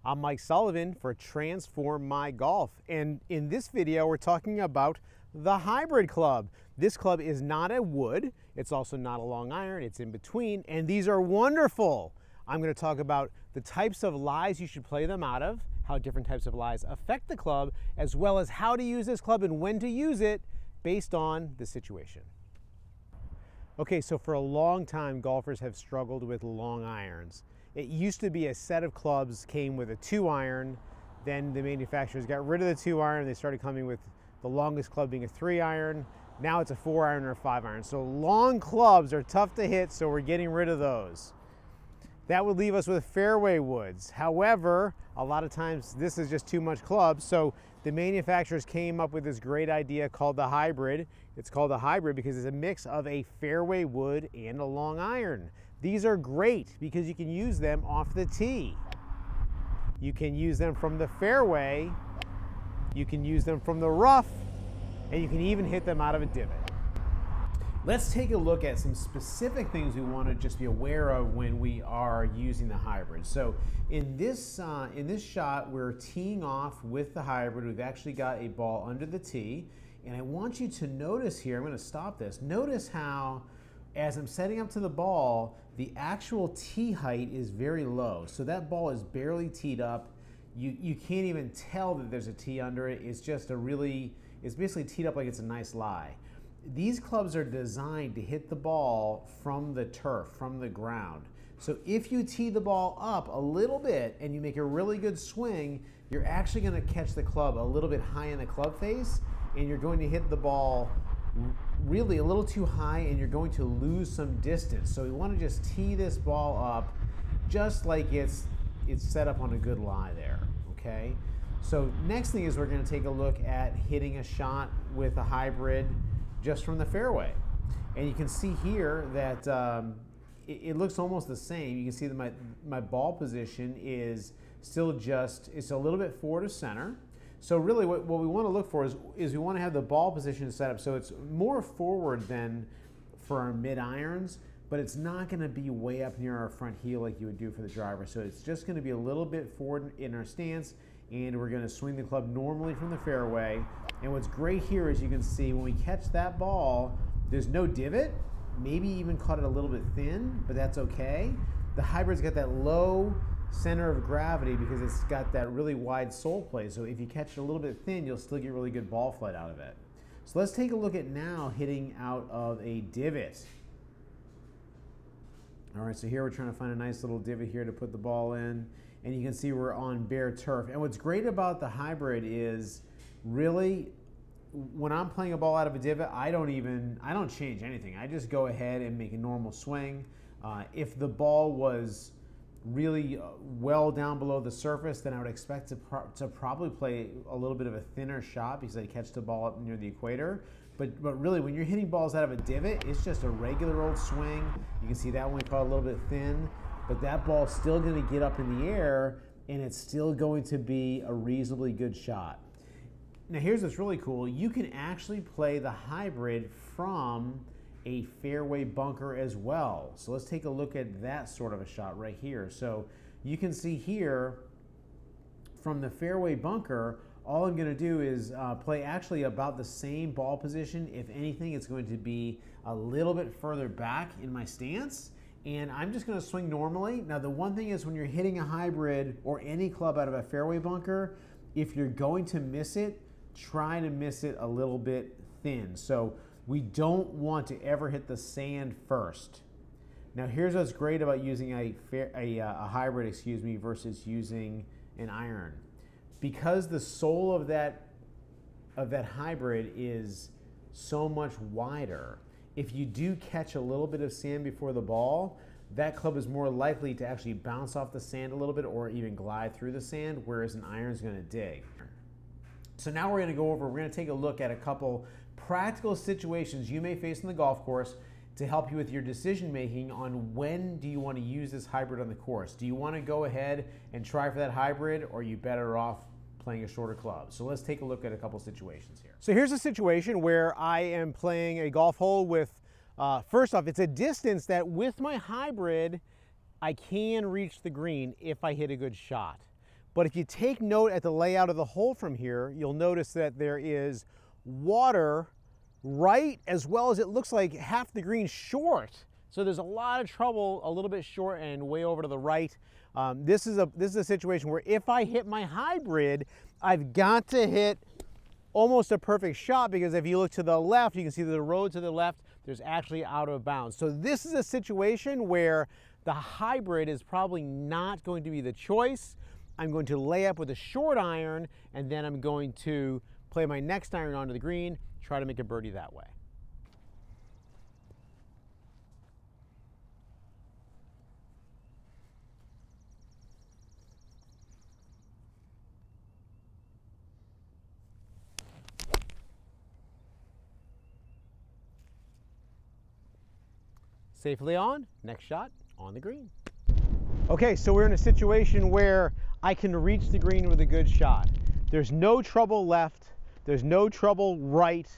I'm Mike Sullivan for Transform My Golf, and in this video we're talking about the hybrid club. This club is not a wood, it's also not a long iron, it's in between, and these are wonderful. I'm going to talk about the types of lies you should play them out of, how different types of lies affect the club, as well as how to use this club and when to use it based on the situation. Okay, so for a long time golfers have struggled with long irons. It used to be a set of clubs came with a 2-iron, then the manufacturers got rid of the 2-iron, they started coming with the longest club being a 3-iron. Now it's a 4-iron or a 5-iron. So long clubs are tough to hit, so we're getting rid of those. That would leave us with fairway woods. However, a lot of times this is just too much club, so the manufacturers came up with this great idea called the hybrid. It's called a hybrid because it's a mix of a fairway wood and a long iron. These are great because you can use them off the tee. You can use them from the fairway, you can use them from the rough, and you can even hit them out of a divot. Let's take a look at some specific things we want to just be aware of when we are using the hybrid. So in this shot, we're teeing off with the hybrid. We've actually got a ball under the tee, and I want you to notice here, I'm going to stop this, notice how as I'm setting up to the ball, the actual tee height is very low. So that ball is barely teed up. You can't even tell that there's a tee under it. It's just it's basically teed up like it's a nice lie. These clubs are designed to hit the ball from the turf, from the ground. So if you tee the ball up a little bit and you make a really good swing, you're actually going to catch the club a little bit high in the club face, and you're going to hit the ball really a little too high, and you're going to lose some distance. So we want to just tee this ball up just like it's set up on a good lie there, okay? So next thing is we're going to take a look at hitting a shot with a hybrid just from the fairway. And you can see here that it looks almost the same. You can see that my ball position is still it's a little bit forward of center. So really what we want to look for is we want to have the ball position set up so it's more forward than for our mid irons, but it's not going to be way up near our front heel like you would do for the driver. So it's just going to be a little bit forward in our stance, and we're going to swing the club normally from the fairway. And what's great here is you can see when we catch that ball, there's no divot, maybe even caught it a little bit thin, but that's okay. The hybrid's got that low center of gravity because it's got that really wide sole plate. So if you catch it a little bit thin, you'll still get really good ball flight out of it. So let's take a look at now hitting out of a divot. All right, so here we're trying to find a nice little divot here to put the ball in, and you can see we're on bare turf. And what's great about the hybrid is really when I'm playing a ball out of a divot, I don't change anything. I just go ahead and make a normal swing. If the ball was really well down below the surface, then I would expect to probably play a little bit of a thinner shot because I catch the ball up near the equator. But really, when you're hitting balls out of a divot, it's just a regular old swing. You can see that one we caught a little bit thin, but that ball's still going to get up in the air, and it's still going to be a reasonably good shot. Now here's what's really cool. You can actually play the hybrid from a fairway bunker as well. So let's take a look at that sort of a shot right here. So you can see here from the fairway bunker, all I'm going to do is play actually about the same ball position. If anything, it's going to be a little bit further back in my stance, and I'm just going to swing normally. Now the one thing is when you're hitting a hybrid or any club out of a fairway bunker, if you're going to miss it, try to miss it a little bit thin. So we don't want to ever hit the sand first. Now here's what's great about using a hybrid, versus using an iron. Because the sole of that hybrid is so much wider, if you do catch a little bit of sand before the ball, that club is more likely to actually bounce off the sand a little bit or even glide through the sand, whereas an iron is going to dig. So now we're going to take a look at a couple practical situations you may face on the golf course to help you with your decision making on when do you want to use this hybrid on the course. Do you want to go ahead and try for that hybrid, or are you better off playing a shorter club? So let's take a look at a couple situations here. So here's a situation where I am playing a golf hole with, first off, it's a distance that with my hybrid, I can reach the green if I hit a good shot. But if you take note at the layout of the hole from here, you'll notice that there is water right, as well as it looks like half the green short. So there's a lot of trouble a little bit short and way over to the right. This is a situation where if I hit my hybrid, I've got to hit almost a perfect shot, because if you look to the left, you can see the road to the left, there's actually out of bounds. So this is a situation where the hybrid is probably not going to be the choice. I'm going to lay up with a short iron, and then I'm going to play my next iron onto the green, try to make a birdie that way. Safely on, next shot on the green. Okay, so we're in a situation where I can reach the green with a good shot. There's no trouble left, there's no trouble right,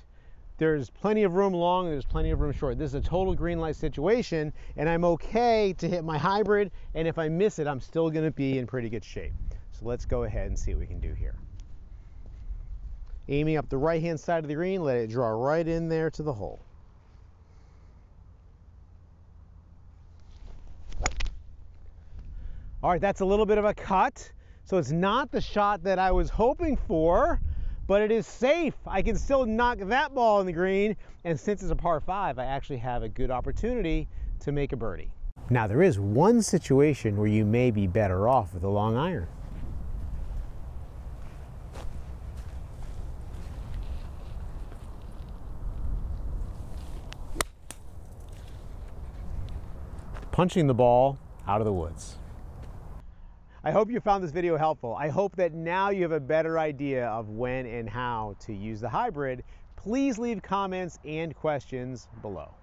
there's plenty of room long, there's plenty of room short. This is a total green light situation, and I'm okay to hit my hybrid, and if I miss it, I'm still gonna be in pretty good shape. So let's go ahead and see what we can do here. Aiming up the right-hand side of the green, let it draw right in there to the hole. All right, that's a little bit of a cut. So it's not the shot that I was hoping for, but it is safe. I can still knock that ball in the green. And since it's a par 5, I actually have a good opportunity to make a birdie. Now there is one situation where you may be better off with a long iron. Punching the ball out of the woods. I hope you found this video helpful. I hope that now you have a better idea of when and how to use the hybrid. Please leave comments and questions below.